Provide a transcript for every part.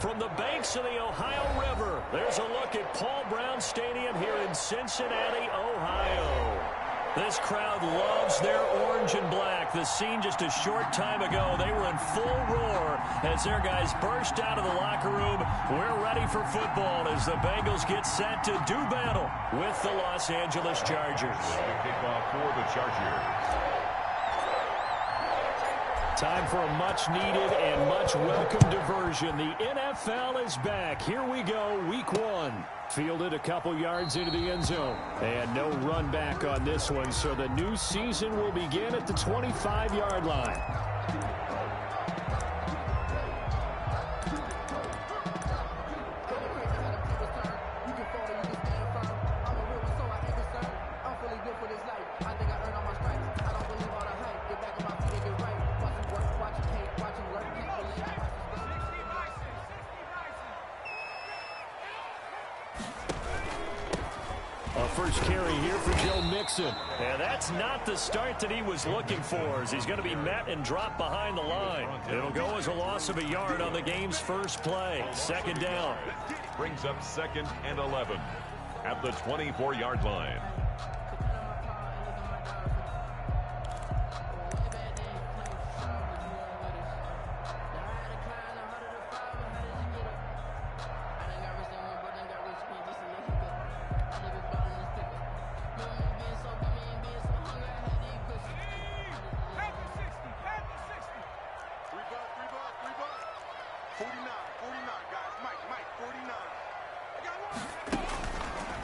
From the banks of the Ohio River, there's a look at Paul Brown Stadium here in Cincinnati, Ohio. This crowd loves their orange and black. The scene just a short time ago, they were in full roar as their guys burst out of the locker room. We're ready for football as the Bengals get set to do battle with the Los Angeles Chargers. The kickoff for the Chargers. Time for a much-needed and much-welcome diversion. The NFL is back. Here we go, week one. Fielded a couple yards into the end zone. And no run back on this one, so the new season will begin at the 25-yard line. First carry here for Joe Mixon. And that's not the start that he was looking for, as he's going to be met and dropped behind the line. It'll go as a loss of a yard on the game's first play. Second down. Brings up 2nd and 11 at the 24-yard line.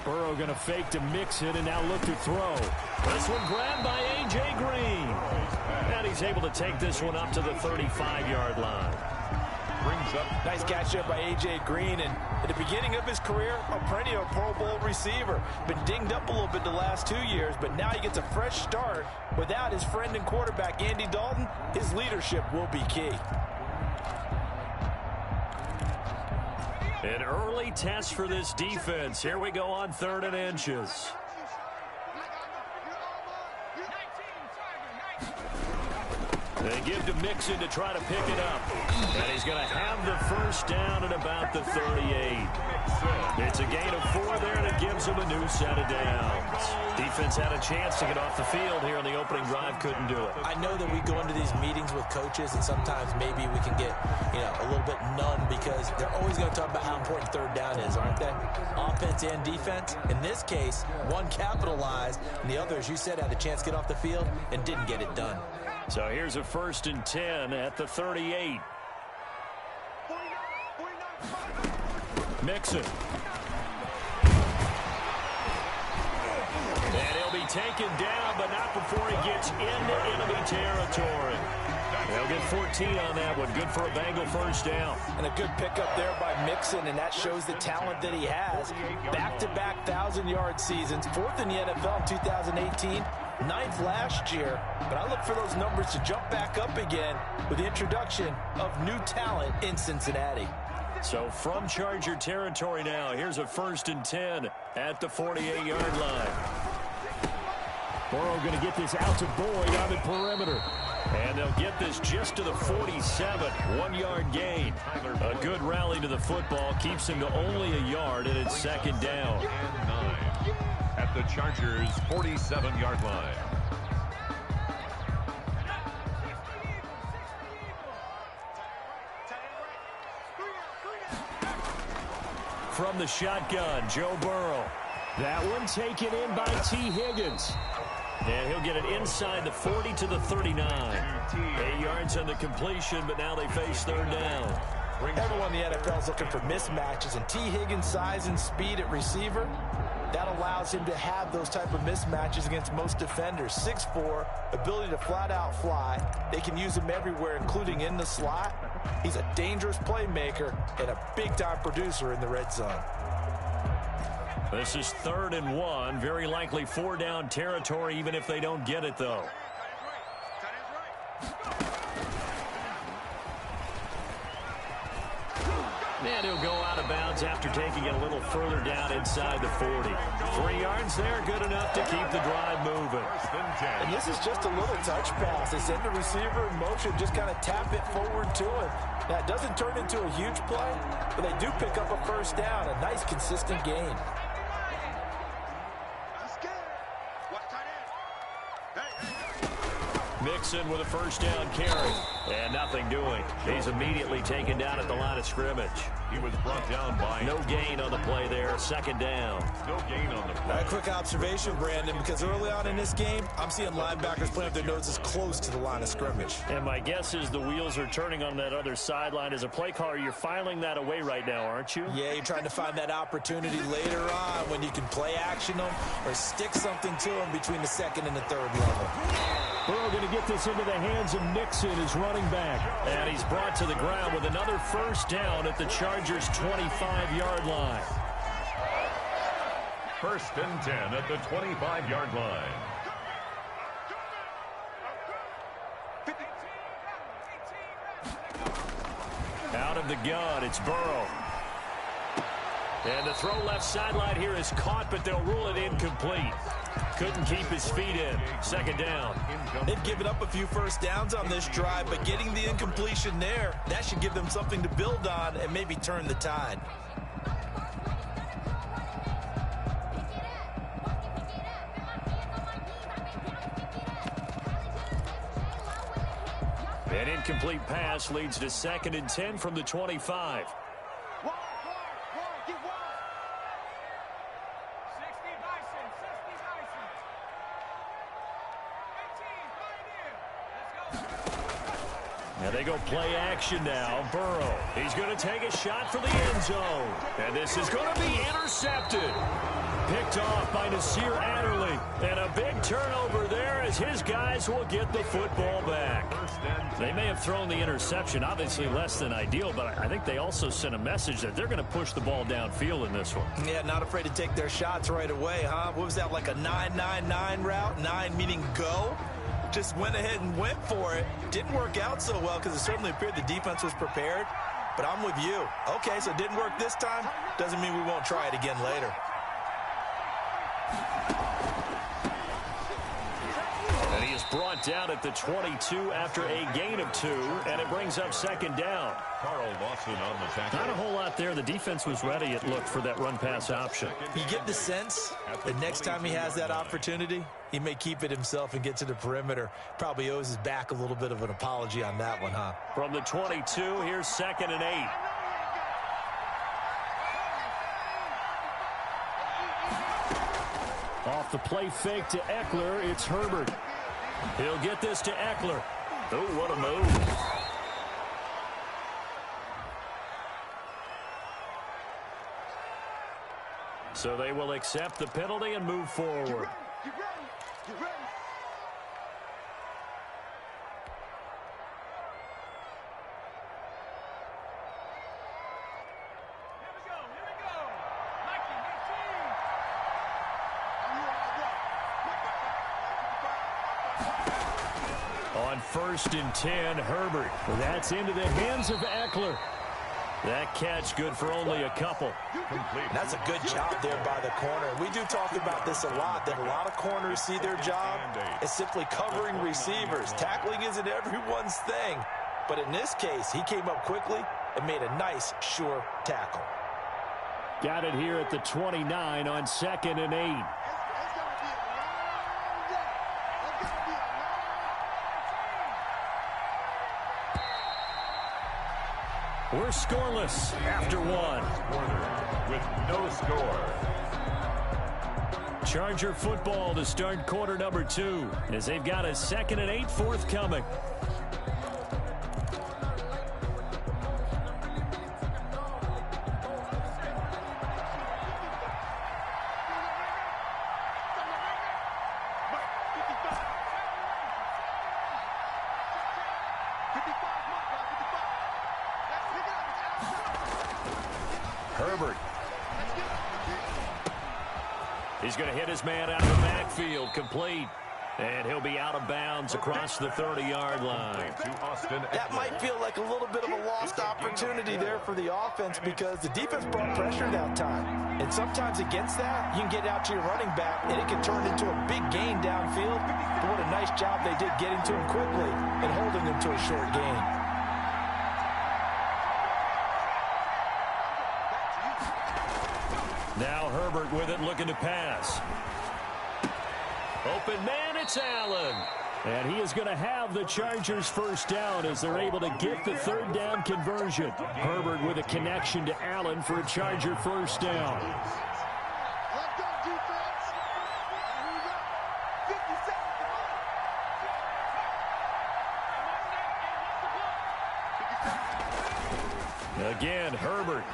Burrow going to fake to Mixon and now look to throw. This one grabbed by A.J. Green. And he's able to take this one up to the 35-yard line. Brings up. Nice catch there by A.J. Green. And at the beginning of his career, a perennial Pro Bowl receiver. Been dinged up a little bit the last 2 years, but now he gets a fresh start. Without his friend and quarterback, Andy Dalton, his leadership will be key. An early test for this defense. Here we go on 3rd and inches. They give to Mixon to try to pick it up. And he's going to have the first down at about the 38. It's a gain of 4 there, and it gives them a new set of downs. Defense had a chance to get off the field here on the opening drive, couldn't do it. I know that we go into these meetings with coaches, and sometimes maybe we can get, a little bit numb because they're always going to talk about how important 3rd down is, aren't they? Offense and defense. In this case, one capitalized, and the other, as you said, had a chance to get off the field and didn't get it done. So here's a 1st and 10 at the 38. Mixon. And he'll be taken down, but not before he gets into enemy territory. They'll get 14 on that one. Good for a Bengal first down. And a good pickup there by Mixon, and that shows the talent that he has. Back-to-back 1,000-yard seasons, 4th in the NFL in 2018. 9th last year, but I look for those numbers to jump back up again with the introduction of new talent in Cincinnati. So from Charger territory now, here's a 1st and 10 at the 48-yard line. Burrow going to get this out to Boyd on the perimeter. And they'll get this just to the 47, 1-yard gain. A good rally to the football, keeps him to only a yard, and it's 2nd down. And 9 at the Chargers' 47-yard line. From the shotgun, Joe Burrow. That one taken in by T. Higgins. And he'll get it inside the 40 to the 39. 8 yards on the completion, but now they face 3rd down. Everyone in the NFL is looking for mismatches, and T. Higgins' size and speed at receiver, that allows him to have those type of mismatches against most defenders. 6'4", ability to flat-out fly. They can use him everywhere, including in the slot. He's a dangerous playmaker and a big-time producer in the red zone. This is 3rd and 1. Very likely 4-down territory, even if they don't get it, though. And he'll go out of of bounds after taking it a little further down inside the 40. 3 yards there, good enough to keep the drive moving. And this is just a little touch pass. They send the receiver in motion, just kind of tap it forward to him. Now, it doesn't turn into a huge play, but they do pick up a first down, a nice, consistent gain. Mixon with a first down carry. And nothing doing. He's immediately taken down at the line of scrimmage. He was brought down by... No gain on the play there. Second down. No gain on the play. A quick observation, Brandon, because early on in this game, I'm seeing linebackers playing with their noses close to the line of scrimmage. And my guess is the wheels are turning on that other sideline. As a play caller, you're filing that away right now, aren't you? Yeah, you're trying to find that opportunity later on when you can play action them or stick something to them between the second and the third level. Burrow going to get this into the hands of Mixon, his running back. And he's brought to the ground with another first down at the Chargers' 25-yard line. First and 10 at the 25-yard line. Out of the gun, it's Burrow. And the throw left sideline here is caught, but they'll rule it incomplete. Couldn't keep his feet in. Second down. They've given up a few first downs on this drive, but getting the incompletion there, that should give them something to build on and maybe turn the tide. An incomplete pass leads to second and 10 from the 25. And they go play action now. Burrow. He's going to take a shot for the end zone. And this is going to be intercepted. Picked off by Nasir Adderley. And a big turnover there as his guys will get the football back. They may have thrown the interception, obviously less than ideal, but I think they also sent a message that they're going to push the ball downfield in this one. Yeah, not afraid to take their shots right away, huh? What was that, like a 9-9-9 route? 9 meaning go? Just went ahead and went for it. Didn't work out so well because it certainly appeared the defense was prepared. But I'm with you. Okay, so it didn't work this time. Doesn't mean we won't try it again later. And he is brought down at the 22 after a gain of 2, and it brings up second down. Carl Lawson on the tackle. Not a whole lot there. The defense was ready, it looked, for that run-pass option. You get the sense that next time he has that opportunity, he may keep it himself and get to the perimeter. Probably owes his back a little bit of an apology on that one, huh? From the 22, here's second and 8. Off the play fake to Eckler, it's Herbert. He'll get this to Eckler. Oh, what a move. So they will accept the penalty and move forward. On first and 10, Herbert. That's into the hands of Eckler. That catch good for only a couple. That's a good job there by the corner. We do talk about this a lot, that a lot of corners see their job as simply covering receivers. Tackling isn't everyone's thing. But in this case, he came up quickly and made a nice, sure tackle. Got it here at the 29 on second and 8. We're scoreless after 1. With no score. Charger football to start quarter number 2 as they've got a second and 8 forthcoming. Herbert. He's going to hit his man out of the backfield. Complete. And he'll be out of bounds across the 30-yard line. That might feel like a little bit of a lost opportunity there for the offense because the defense brought pressure that time. And sometimes against that, you can get out to your running back, and it can turn into a big gain downfield. But what a nice job they did getting to him quickly and holding him to a short gain. Now Herbert with it, looking to pass. Open man, it's Allen. And he is going to have the Chargers first down as they're able to get the third down conversion. Herbert with a connection to Allen for a Charger first down. Again, Herbert.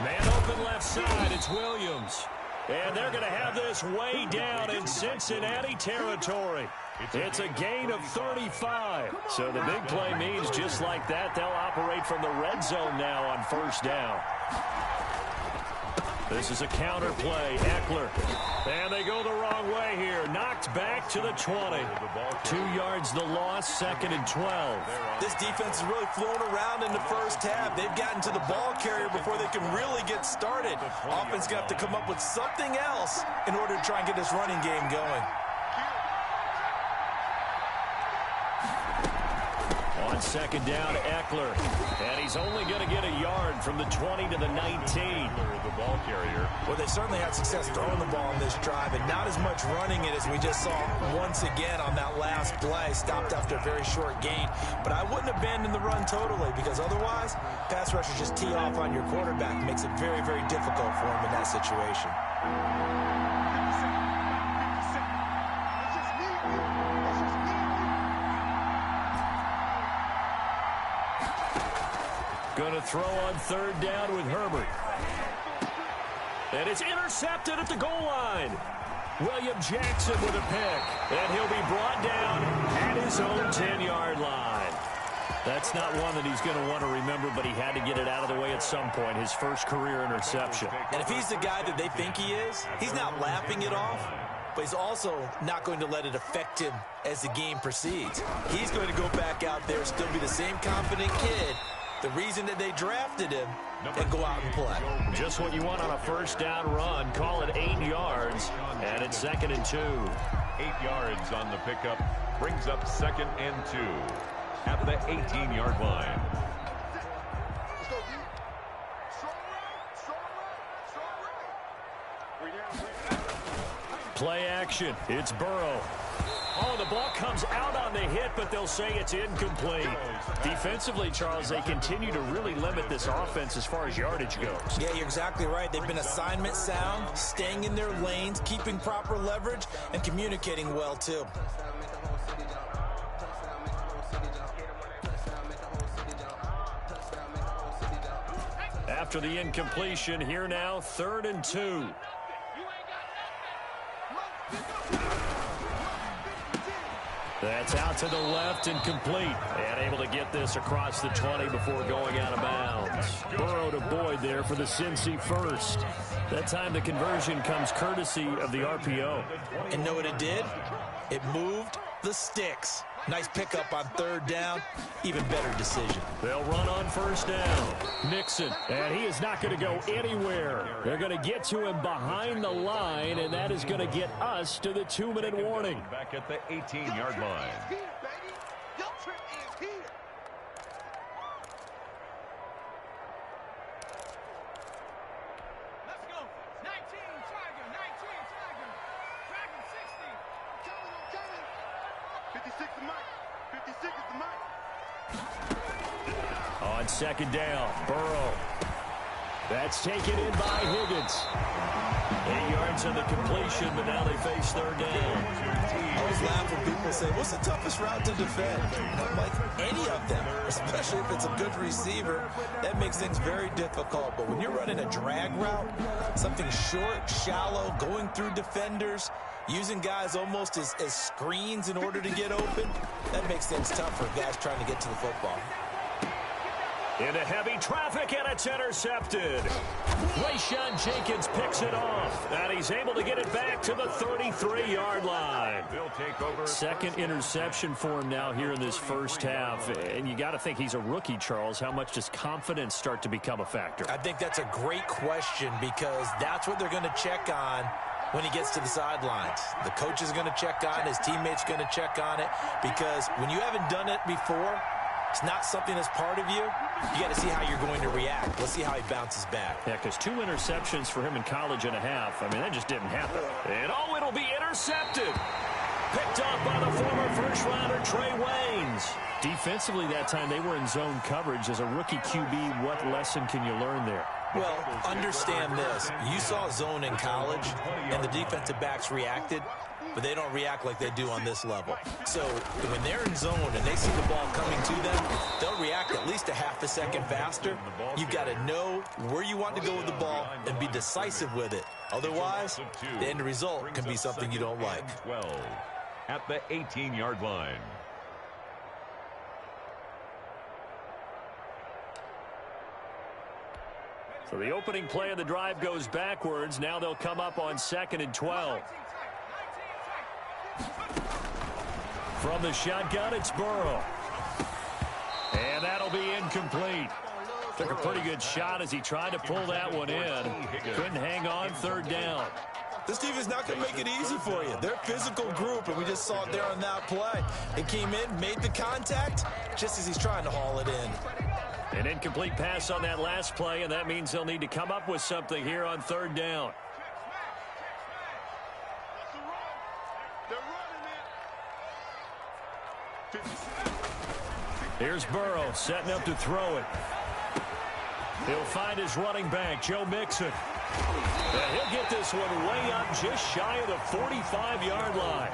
Man open left side, it's Williams. And they're going to have this way down in Cincinnati territory. It's a gain of 35. So the big play means just like that, they'll operate from the red zone now on first down. This is a counter play, Eckler. And they go the wrong way here. Knocked back to the 20. 2 yards the loss, 2nd and 12. This defense is really flown around in the first half. They've gotten to the ball carrier before they can really get started. Offense going to have to come up with something else in order to try and get this running game going. On second down, Eckler. And he's only going to get a yard from the 20 to the 19. The ball carrier. Well, they certainly had success throwing the ball on this drive, and not as much running it as we just saw once again on that last play. Stopped after a very short gain. But I wouldn't abandon the run totally, because otherwise, pass rushers just tee off on your quarterback. It makes it very, very difficult for him in that situation. Going to throw on third down with Herbert. And it's intercepted at the goal line. William Jackson with a pick. And he'll be brought down at his own 10-yard line. That's not one that he's going to want to remember, but he had to get it out of the way at some point, his first career interception. And if he's the guy that they think he is, he's not laughing it off, but he's also not going to let it affect him as the game proceeds. He's going to go back out there, still be the same confident kid, the reason that they drafted him, and go out and play. Just what you want on a first down run. Call it 8 yards, and it's 2nd and 2. 8 yards on the pickup brings up 2nd and 2 at the 18-yard line. Play action. It's Burrow. Oh, the ball comes out on the hit, but they'll say it's incomplete. Defensively, Charles, they continue to really limit this offense as far as yardage goes. Yeah, you're exactly right. They've been assignment sound, staying in their lanes, keeping proper leverage, and communicating well, too. After the incompletion, here now, 3rd and 2. That's out to the left and complete. And able to get this across the 20 before going out of bounds. Burrow to Boyd there for the Cincy first. That time the conversion comes courtesy of the RPO. And know what it did? It moved the sticks. Nice pickup on third down. Even better decision. They'll run on first down. Nixon, and he is not going to go anywhere. They're going to get to him behind the line, and that is going to get us to the 2-minute warning. Back at the 18-yard line. On second down, Burrow. That's taken in by Higgins. 8 yards on the completion, but now they face third down. I always laugh when people say, what's the toughest route to defend? And I'm like, any of them, especially if it's a good receiver. That makes things very difficult. But when you're running a drag route, something short, shallow, going through defenders, using guys almost as screens in order to get open, that makes things tough for guys trying to get to the football. Into heavy traffic, and it's intercepted. Rayshawn Jenkins picks it off, and he's able to get it back to the 33-yard line. Second interception for him now here in this first half. And you got to think he's a rookie, Charles. How much does confidence start to become a factor? I think that's a great question because that's what they're going to check on when he gets to the sidelines. The coach is going to check on it. His teammates going to check on it because when you haven't done it before, it's not something that's part of you. You got to see how you're going to react. Let's see how he bounces back. Yeah, because 2 interceptions for him in college and a half. I mean, that just didn't happen. And, oh, it'll be intercepted. Picked off by the former first-rounder Trey Waynes. Defensively that time, they were in zone coverage. As a rookie QB, what lesson can you learn there? Well, understand this. You saw zone in college, and the defensive backs reacted, but they don't react like they do on this level. So when they're in zone and they see the ball coming to them, they'll react at least a half a second faster. You've got to know where you want to go with the ball and be decisive with it. Otherwise, the end result can be something you don't like. 12 at the 18-yard line. So the opening play of the drive goes backwards. Now they'll come up on 2nd and 12. From the shotgun, it's Burrow. And that'll be incomplete. Took a pretty good shot as he tried to pull that one in. Couldn't hang on, 3rd down. This team is not going to make it easy for you. They're a physical group, and we just saw it there on that play. It came in, made the contact, just as he's trying to haul it in. An incomplete pass on that last play, and that means they'll need to come up with something here on 3rd down. Here's Burrow setting up to throw it. He'll find his running back, Joe Mixon. And he'll get this one way up just shy of the 45-yard line.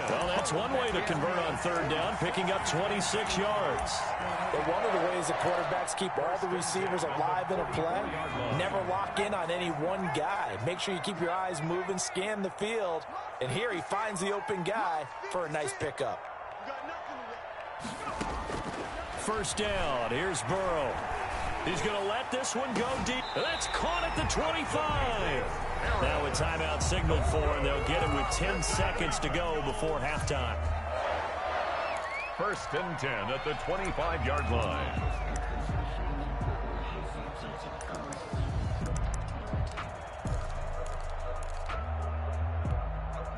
Well, that's one way to convert on 3rd down, picking up 26 yards. But one of the ways the quarterbacks keep all the receivers alive in a play, never lock in on any one guy. Make sure you keep your eyes moving, scan the field, and here he finds the open guy for a nice pickup. 1st down, here's Burrow. He's going to let this one go deep. That's caught at the 25. Now a timeout signaled for, and they'll get it with 10 seconds to go before halftime. 1st and 10 at the 25-yard line.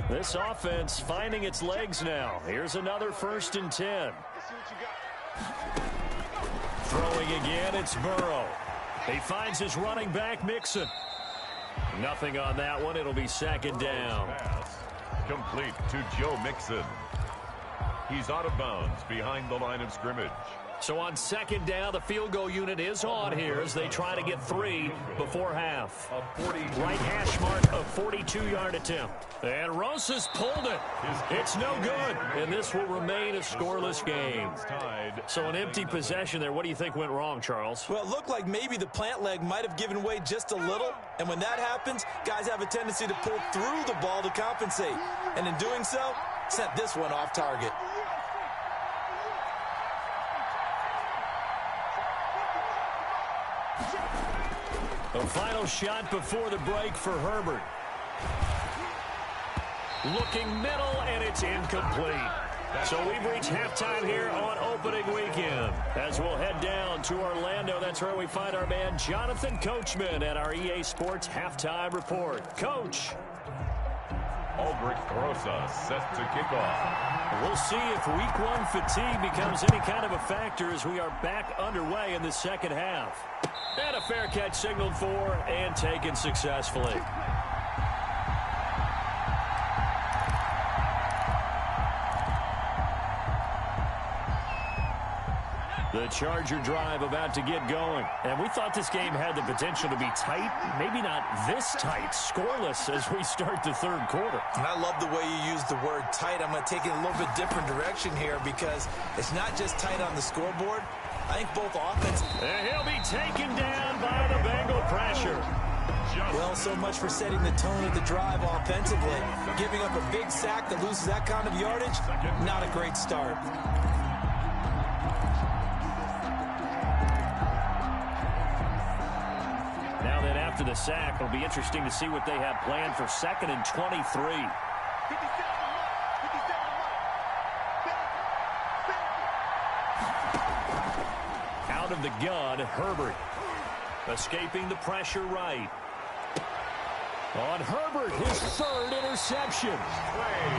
This offense finding its legs now. Here's another 1st and 10. Throwing again, it's Burrow. He finds his running back, Mixon. Nothing on that one. It'll be 2nd down. Pass complete to Joe Mixon. He's out of bounds behind the line of scrimmage. So on 2nd down, the field goal unit is on here as they try to get 3 before half. Right hash mark, a 42-yard attempt. And Rosas pulled it. It's no good. And this will remain a scoreless game. So an empty possession there. What do you think went wrong, Charles? Well, it looked like maybe the plant leg might have given way just a little. And when that happens, guys have a tendency to pull through the ball to compensate. And in doing so, sent this one off target. The final shot before the break for Herbert. Looking middle, and it's incomplete. So we've reached halftime here on opening weekend. As we'll head down to Orlando, that's where we find our man Jonathan Coachman at our EA Sports Halftime Report. Coach. Aldrich Rosas set to kick off. We'll see if week 1 fatigue becomes any kind of a factor as we are back underway in the 2nd half. And a fair catch signaled for and taken successfully. The Charger drive about to get going. And we thought this game had the potential to be tight. Maybe not this tight, scoreless as we start the 3rd quarter. And I love the way you use the word tight. I'm going to take it a little bit different direction here because it's not just tight on the scoreboard. I think both offense. And he'll be taken down by the Bengal pressure. Well, so much for setting the tone of the drive offensively. Giving up a big sack that loses that kind of yardage, not a great start. Now then, after the sack, it'll be interesting to see what they have planned for 2nd and 23. Out of the gun, Herbert. Escaping the pressure right. On Herbert, his 3rd interception.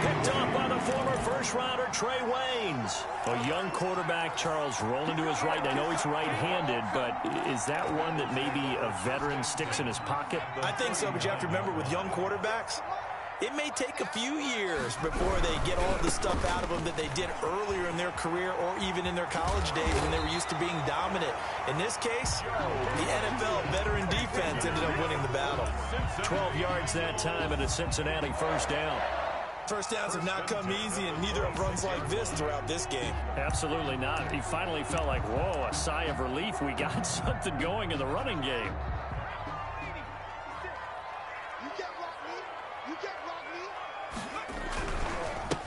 Picked off by the former first-rounder Trey Waynes. A young quarterback, Charles, rolling to his right. I know he's right-handed, but is that one that maybe a veteran sticks in his pocket? I think so, but you have to remember with young quarterbacks, it may take a few years before they get all the stuff out of them that they did earlier in their career or even in their college days when they were used to being dominant. In this case, the NFL veteran defense ended up winning the battle. 12 yards that time and a Cincinnati first down. First downs have not come easy, and neither have runs like this throughout this game. Absolutely not. He finally felt like, whoa, a sigh of relief. We got something going in the running game.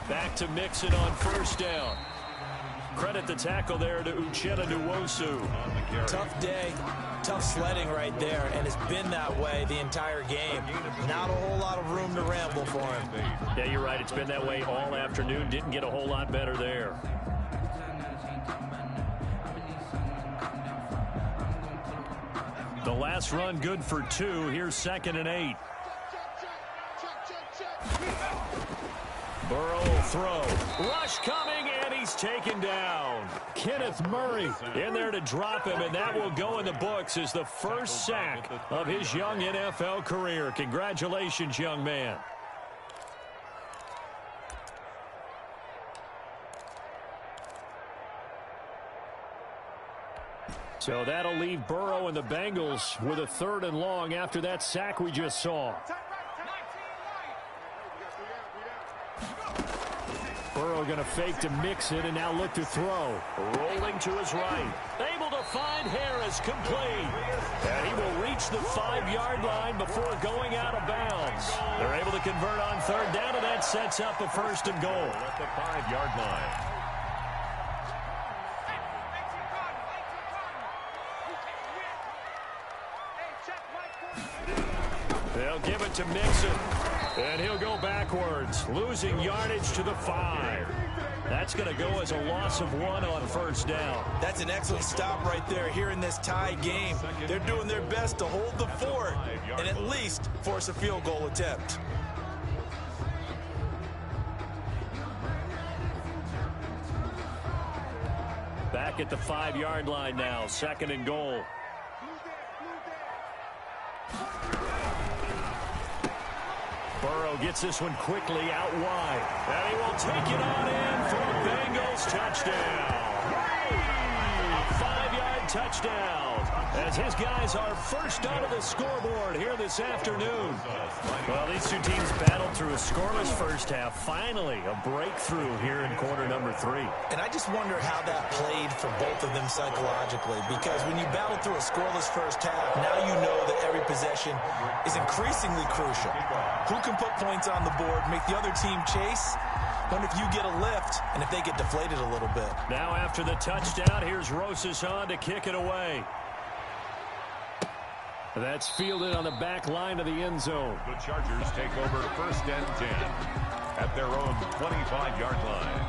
Back to Mixon on first down. Credit the tackle there to Uchenna Nwosu. Tough day, tough sledding right there, and it's been that way the entire game. Not a whole lot of room to ramble for him. Yeah, you're right. It's been that way all afternoon. Didn't get a whole lot better there. The last run good for 2. Here's 2nd and 8. Burrow will throw. Rush coming, and he's taken down. Kenneth Murray in there to drop him, and that will go in the books as the first sack of his young NFL career. Congratulations, young man. So that'll leave Burrow and the Bengals with a 3rd and long after that sack we just saw. Burrow going to fake to mix it and now look to throw. Rolling to his right. Able to find Harris, complete. And he will reach the 5-yard line before going out of bounds. They're able to convert on 3rd down, and that sets up a 1st and goal. At the 5-yard line. They'll give it to Mixon. And he'll go backwards, losing yardage to the 5. That's going to go as a loss of 1 on 1st down. That's an excellent stop right there here in this tie game. They're doing their best to hold the fort and at least force a field goal attempt. Back at the 5-yard line now, 2nd and goal. Burrow gets this one quickly out wide. And he will take it on in for a Bengals touchdown. A 5-yard touchdown as his guys are first onto the scoreboard here this afternoon. Well, these two teams battled through a scoreless first half. Finally, a breakthrough here in quarter number 3. And I just wonder how that played for both of them psychologically, because when you battle through a scoreless first half, now you know that every possession is increasingly crucial. Who can put points on the board, make the other team chase? Wonder if you get a lift and if they get deflated a little bit. Now after the touchdown, here's Rosas on to kick it away. That's fielded on the back line of the end zone. The Chargers take over 1st and 10 at their own 25-yard line.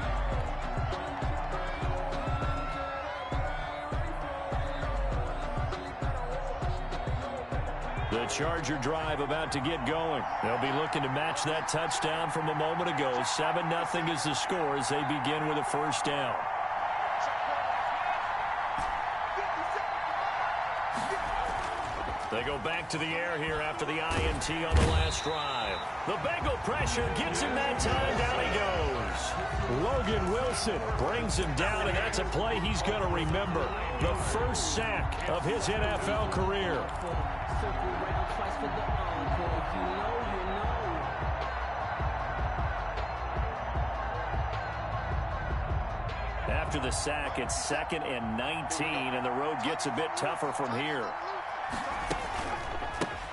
The Charger drive about to get going. They'll be looking to match that touchdown from a moment ago. 7-0 is the score as they begin with a 1st down. They go back to the air here after the INT on the last drive. The Bengal pressure gets him that time. Down he goes. Logan Wilson brings him down, and that's a play he's going to remember. The first sack of his NFL career. After the sack, it's 2nd and 19, and the road gets a bit tougher from here.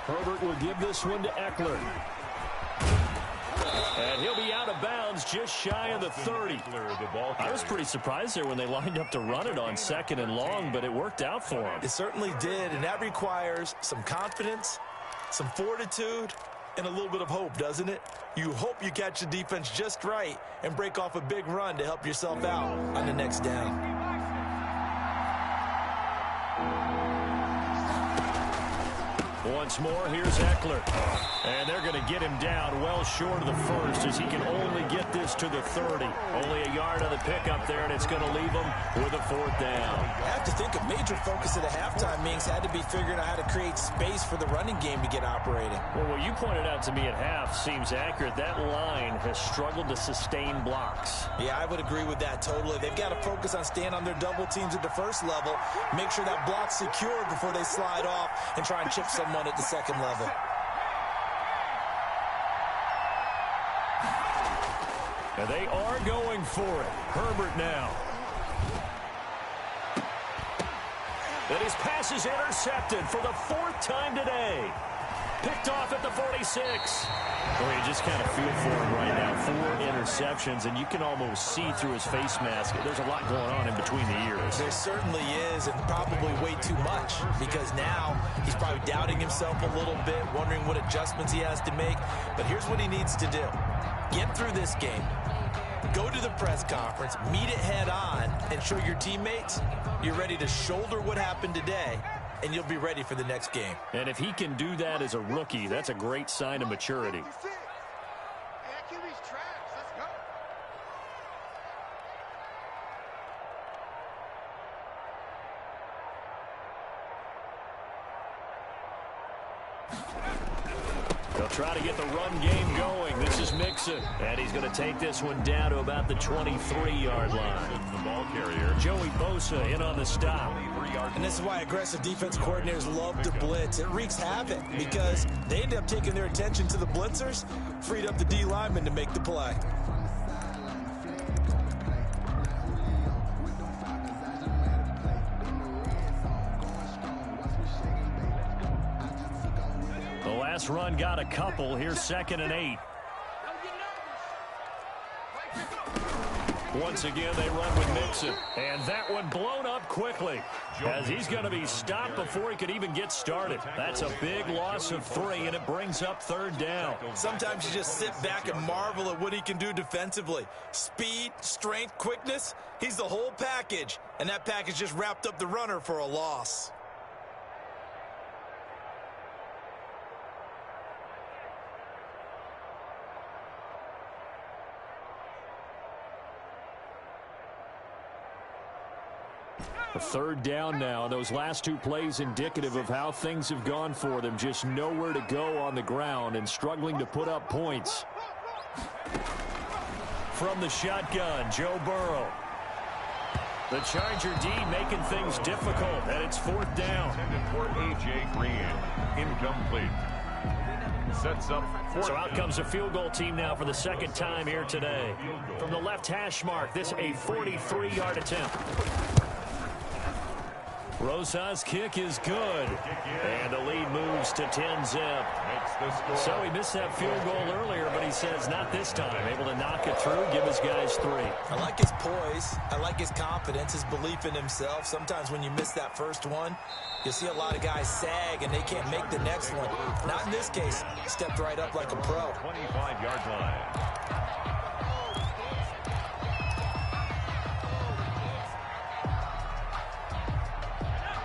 Herbert will give this one to Eckler. And he'll be out of bounds just shy of the 30. I was pretty surprised there when they lined up to run it on 2nd and long, but it worked out for him. It certainly did, and that requires some confidence, some fortitude, and a little bit of hope, doesn't it? You hope you catch the defense just right and break off a big run to help yourself out on the next down. Once more, here's Eckler. And they're going to get him down well short of the first as he can only get this to the 30. Only a yard on the pickup there, and it's going to leave him with a 4th down. I have to think a major focus at the halftime means had to be figuring out how to create space for the running game to get operating. Well, what you pointed out to me at half seems accurate. That line has struggled to sustain blocks. Yeah, I would agree with that totally. They've got to focus on staying on their double teams at the first level, make sure that block's secured before they slide off and try and chip someone at the second level. And they are going for it. Herbert now. And his pass is intercepted for the 4th time today. Picked off at the 46. Well, you just kind of feel for him right now. 4 interceptions, and you can almost see through his face mask. There's a lot going on in between the ears. There certainly is, and probably way too much, because now he's probably doubting himself a little bit, wondering what adjustments he has to make. But here's what he needs to do. Get through this game. Go to the press conference, meet it head on, and show your teammates you're ready to shoulder what happened today, and you'll be ready for the next game. And if he can do that as a rookie, that's a great sign of maturity. They'll try to get the run game going. This is Mixon, and he's going to take this one down to about the 23-yard line. The ball carrier, Joey Bosa, in on the stop. And this is why aggressive defense coordinators love to blitz. It wreaks havoc because they end up taking their attention to the blitzers, freed up the D lineman to make the play. The last run got a couple. Here's 2nd and 8. Once again, they run with Mixon. And that one blown up quickly as he's going to be stopped before he could even get started. That's a big loss of 3, and it brings up 3rd down. Sometimes you just sit back and marvel at what he can do defensively. Speed, strength, quickness, he's the whole package. And that package just wrapped up the runner for a loss. A 3rd down now. Those last 2 plays indicative of how things have gone for them. Just nowhere to go on the ground and struggling to put up points. From the shotgun, Joe Burrow. The Charger D making things difficult, and it's 4th down. Intended for A.J. Green. Incomplete. Sets up. So out comes a field goal team now for the 2nd time here today. From the left hash mark, this a 43-yard attempt. Rosa's kick is good. And the lead moves to 10-zip. So he missed that field goal earlier, but he says not this time. Able to knock it through, give his guys 3. I like his poise. I like his confidence, his belief in himself. Sometimes when you miss that first one, you see a lot of guys sag and they can't make the next one. Not in this case. Stepped right up like a pro. 25-yard line.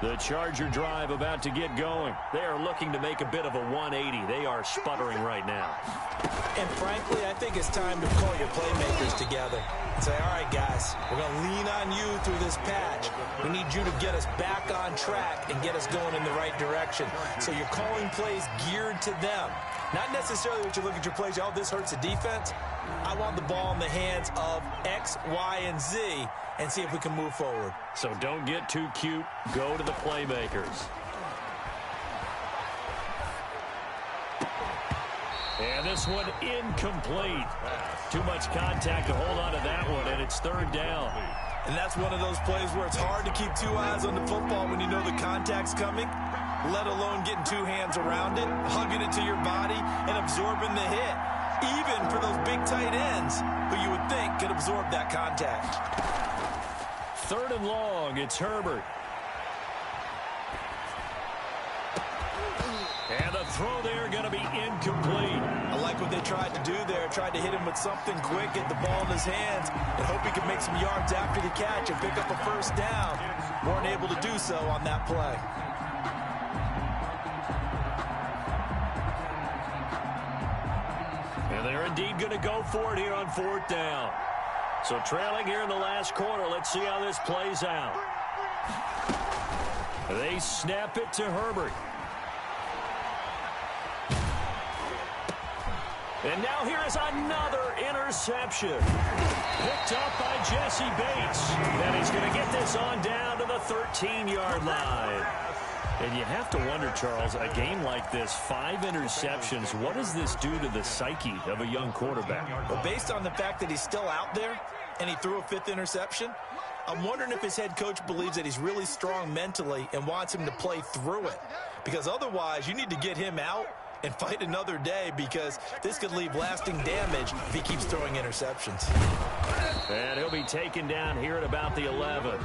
The Charger drive about to get going. They are looking to make a bit of a 180. They are sputtering right now. And frankly, I think it's time to call your playmakers together and say, all right, guys, we're going to lean on you through this patch. We need you to get us back on track and get us going in the right direction. So you're calling plays geared to them. Not necessarily what you look at your plays, oh, this hurts the defense. I want the ball in the hands of X, Y, and Z and see if we can move forward. So don't get too cute. Go to the playmakers. And this one incomplete. Too much contact to hold on to that one, and it's 3rd down. And that's one of those plays where it's hard to keep 2 eyes on the football when you know the contact's coming, let alone getting 2 hands around it, hugging it to your body, and absorbing the hit. even for those big tight ends who you would think could absorb that contact. 3rd and long, it's Herbert. And the throw there going to be incomplete. I like what they tried to do there. Tried to hit him with something quick, get the ball in his hands, and hope he could make some yards after the catch and pick up a first down. Weren't able to do so on that play. And they're indeed going to go for it here on 4th down. So trailing here in the last quarter. Let's see how this plays out. They snap it to Herbert. And now here is another interception. Picked up by Jesse Bates. And he's going to get this on down to the 13-yard line. And you have to wonder, Charles, a game like this, 5 interceptions, what does this do to the psyche of a young quarterback? Well, based on the fact that he's still out there and he threw a 5th interception, I'm wondering if his head coach believes that he's really strong mentally and wants him to play through it. Because otherwise, you need to get him out and fight another day, because this could leave lasting damage if he keeps throwing interceptions. And he'll be taken down here at about the 11.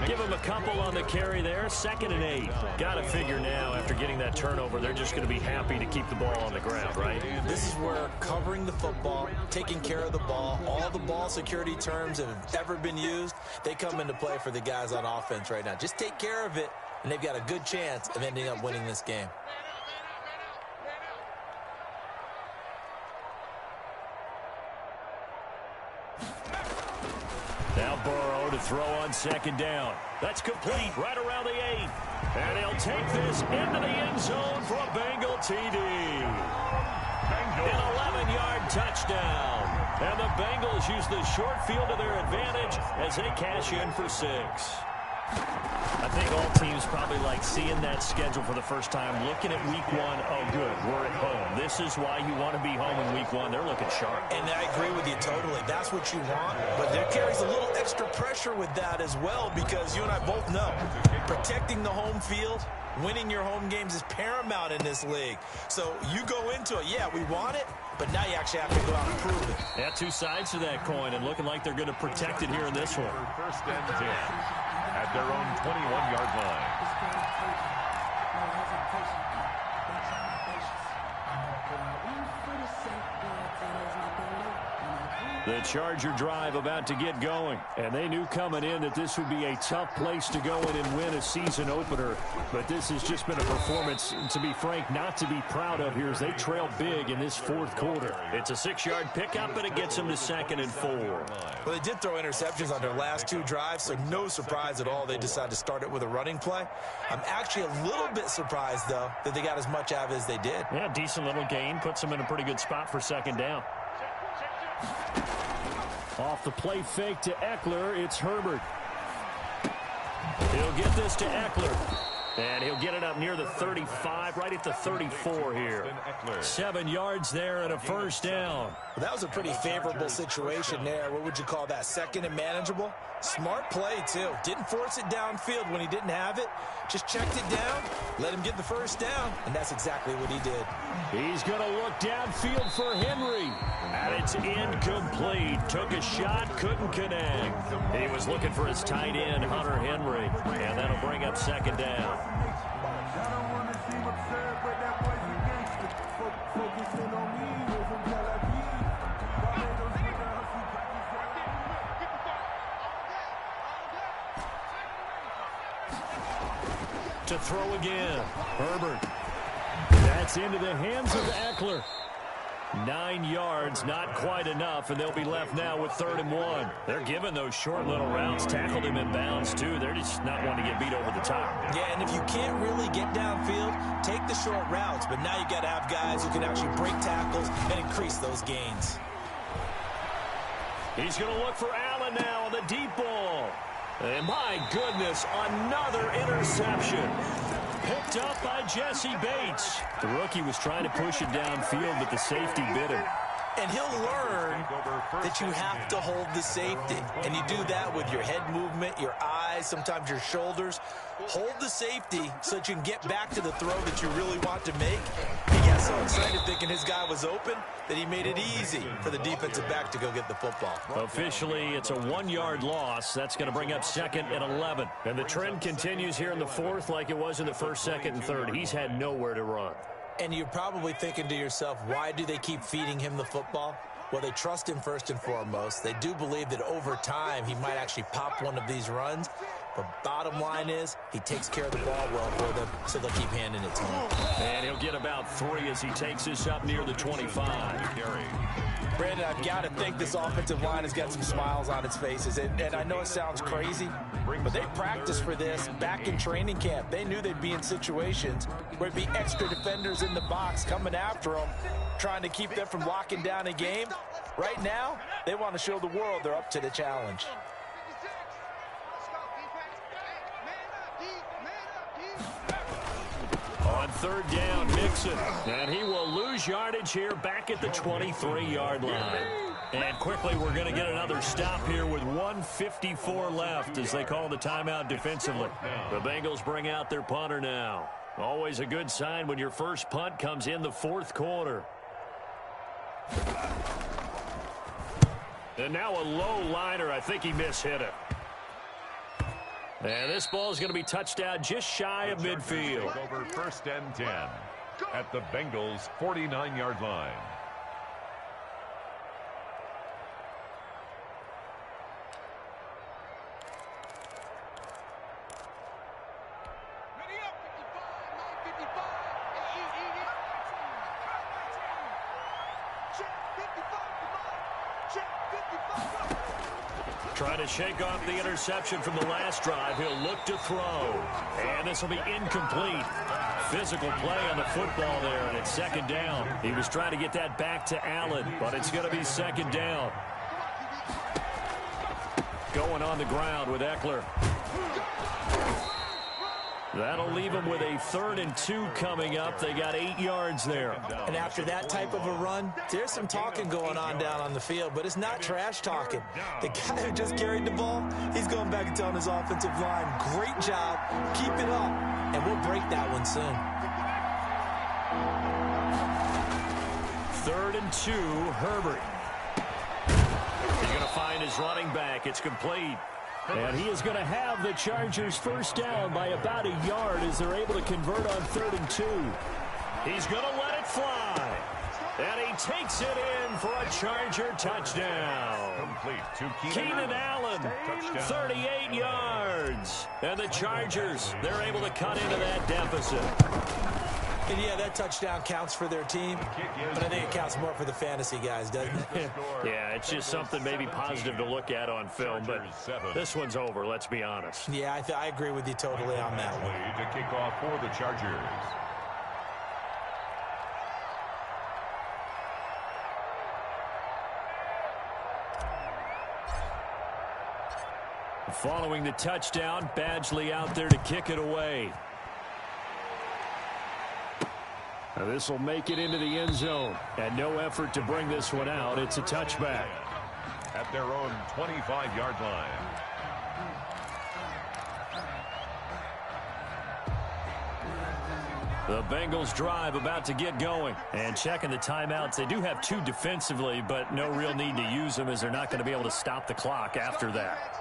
Give him a couple on the carry there. 2nd and 8. Got to figure now, after getting that turnover, they're just going to be happy to keep the ball on the ground, right? This is where covering the football, taking care of the ball, all the ball security terms that have ever been used, they come into play for the guys on offense right now. Just take care of it, and they've got a good chance of ending up winning this game. Now Burrow to throw on 2nd down. That's complete right around the 8. And he'll take this into the end zone for a Bengal TD. An 11-yard touchdown. And the Bengals use the short field to their advantage as they cash in for 6. I think all teams probably like seeing that schedule for the first time, looking at week 1. Oh, good, we're at home. This is why you want to be home in week 1. They're looking sharp. And I agree with you totally. That's what you want. But there carries a little extra pressure with that as well, because you and I both know protecting the home field, winning your home games is paramount in this league. So you go into it, yeah, we want it, but now you actually have to go out and prove it. Yeah, 2 sides to that coin, and looking like they're going to protect it here in this one. 1st and 10 at their own 21-yard line. The Charger drive about to get going, and they knew coming in that this would be a tough place to go in and win a season opener, but this has just been a performance, to be frank, not to be proud of here as they trail big in this 4th quarter. It's a 6-yard pickup, and it gets them to 2nd and 4. Well, they did throw interceptions on their last 2 drives, so no surprise at all they decided to start it with a running play. I'm actually a little bit surprised, though, that they got as much out of it as they did. Yeah, decent little gain, puts them in a pretty good spot for 2nd down. Off the play fake to Eckler, it's Herbert. He'll get this to Eckler. And he'll get it up near the 35, right at the 34 here. 7 yards there and a first down. Well, that was a pretty favorable situation there. What would you call that? 2nd and manageable? Smart play, too. Didn't force it downfield when he didn't have it. Just checked it down, let him get the first down, and that's exactly what he did. He's going to look downfield for Henry. And it's incomplete. Took a shot, couldn't connect. He was looking for his tight end, Hunter Henry. And that'll bring up 2nd down. To throw again. Herbert. That's into the hands of Eckler. 9 yards, not quite enough, and they'll be left now with 3rd and 1. They're giving those short little routes. Tackled him in bounds, too. They're just not wanting to get beat over the top. Yeah, and if you can't really get downfield, take the short routes. But now you got to have guys who can actually break tackles and increase those gains. He's going to look for Allen now on the deep ball. And my goodness, another interception. Picked up by Jesse Bates. The rookie was trying to push it downfield, but the safety bit him. And he'll learn that you have to hold the safety. And you do that with your head movement, your eyes, thighs, sometimes your shoulders. Hold the safety so that you can get back to the throw that you really want to make. He got so excited thinking his guy was open that he made it easy for the defensive back to go get the football. Officially, it's a 1-yard loss. That's going to bring up 2nd and 11. And the trend continues here in the 4th like it was in the 1st, 2nd, and 3rd. He's had nowhere to run. And you're probably thinking to yourself, why do they keep feeding him the football? Well, they trust him first and foremost. They do believe that over time he might actually pop one of these runs. But bottom line is, he takes care of the ball well for them, so they'll keep handing it to him. And he'll get about 3 as he takes this up near the 25. Brandon, I've got to think this offensive line has got some smiles on its faces. And I know it sounds crazy, but they practiced for this back in training camp. They knew they'd be in situations where there'd be extra defenders in the box coming after them, trying to keep them from locking down a game. Right now, they want to show the world they're up to the challenge. On 3rd down, Mixon. And he will lose yardage here back at the 23-yard line. And quickly, we're going to get another stop here with 1:54 left as they call the timeout defensively. The Bengals bring out their punter now. Always a good sign when your first punt comes in the 4th quarter. And now a low liner. I think he mishit it. And this ball is going to be touched down just shy of midfield. Over 1st and 10 at the Bengals' 49-yard line. Trying to shake off the interception from the last drive. He'll look to throw. And this will be incomplete. Physical play on the football there, and it's 2nd down. He was trying to get that back to Allen, but it's going to be 2nd down. Going on the ground with Eckler. That'll leave them with a 3rd and 2 coming up. They got 8 yards there. And after that type of a run, there's some talking going on down on the field, but it's not trash talking. The guy who just carried the ball, he's going back and telling his offensive line, great job, keep it up, and we'll break that one soon. 3rd and 2, Herbert. He's going to find his running back. It's complete. And he is going to have the Chargers first down by about a yard as they're able to convert on 3rd and 2. He's going to let it fly. And he takes it in for a Charger touchdown. Complete to Keenan Allen, 38 yards. And the Chargers, they're able to cut into that deficit. And yeah, that touchdown counts for their team, but I think it counts more for the fantasy guys, doesn't it? Yeah, it's just something maybe positive to look at on film, but this one's over, let's be honest. Yeah, I agree with you totally on that one. To kick off for the Chargers. Following the touchdown, Badgley out there to kick it away. Now this will make it into the end zone. And no effort to bring this one out. It's a touchback. At their own 25-yard line. The Bengals drive about to get going. And checking the timeouts. They do have 2 defensively, but no real need to use them as they're not going to be able to stop the clock after that.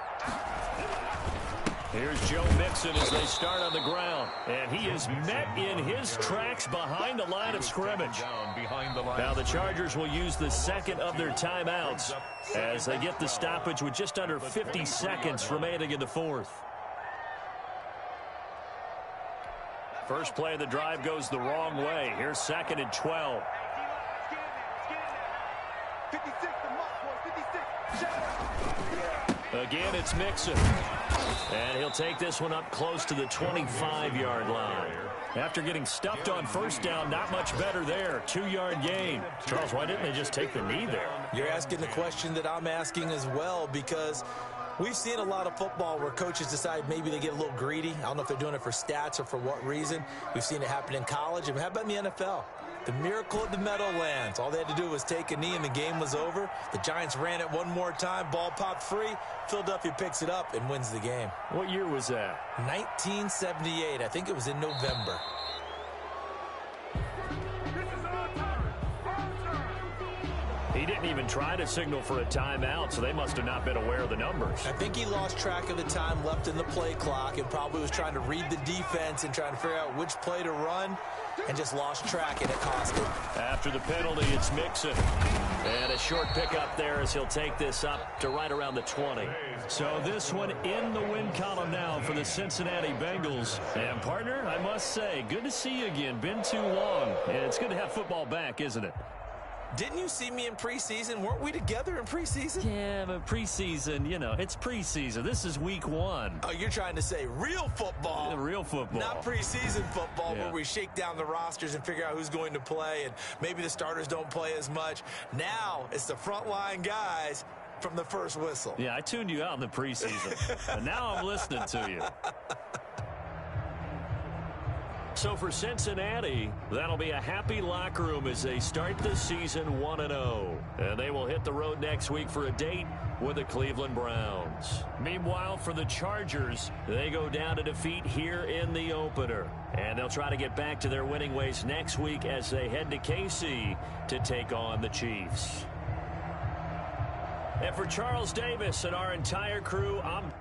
Here's Joe Mixon as they start on the ground. And he is met in his tracks behind the line of scrimmage. Now the Chargers will use the 2nd of their timeouts as they get the stoppage with just under 50 seconds remaining in the 4th. First play of the drive goes the wrong way. Here's 2nd and 12. Again, it's Mixon. And he'll take this one up close to the 25-yard line. After getting stuffed on first down, not much better there. 2-yard gain. Charles, why didn't they just take the knee there? You're asking the question that I'm asking as well, because We've seen a lot of football where coaches decide maybe they get a little greedy. I don't know if they're doing it for stats or for what reason. We've seen it happen in college. And how about in the NFL? The miracle of the Meadowlands. All they had to do was take a knee and the game was over. The Giants ran it one more time. Ball popped free. Philadelphia picks it up and wins the game. What year was that? 1978. I think it was in November. He didn't even try to signal for a timeout, so they must have not been aware of the numbers. I think he lost track of the time left in the play clock and probably was trying to read the defense and trying to figure out which play to run and just lost track, and it cost him. After the penalty, it's Mixon. And a short pickup there as he'll take this up to right around the 20. So this one in the win column now for the Cincinnati Bengals. And, partner, I must say, good to see you again. Been too long. And it's good to have football back, isn't it? Didn't you see me in preseason? Weren't we together in preseason? Yeah, but preseason, you know, it's preseason. This is week 1. Oh, you're trying to say real football. Yeah, real football. Not preseason football where we shake down the rosters and figure out who's going to play, and maybe the starters don't play as much. Now it's the frontline guys from the first whistle. Yeah, I tuned you out in the preseason, and now I'm listening to you. So for Cincinnati, that'll be a happy locker room as they start the season 1-0. And they will hit the road next week for a date with the Cleveland Browns. Meanwhile, for the Chargers, they go down to defeat here in the opener. And they'll try to get back to their winning ways next week as they head to KC to take on the Chiefs. And for Charles Davis and our entire crew, I'm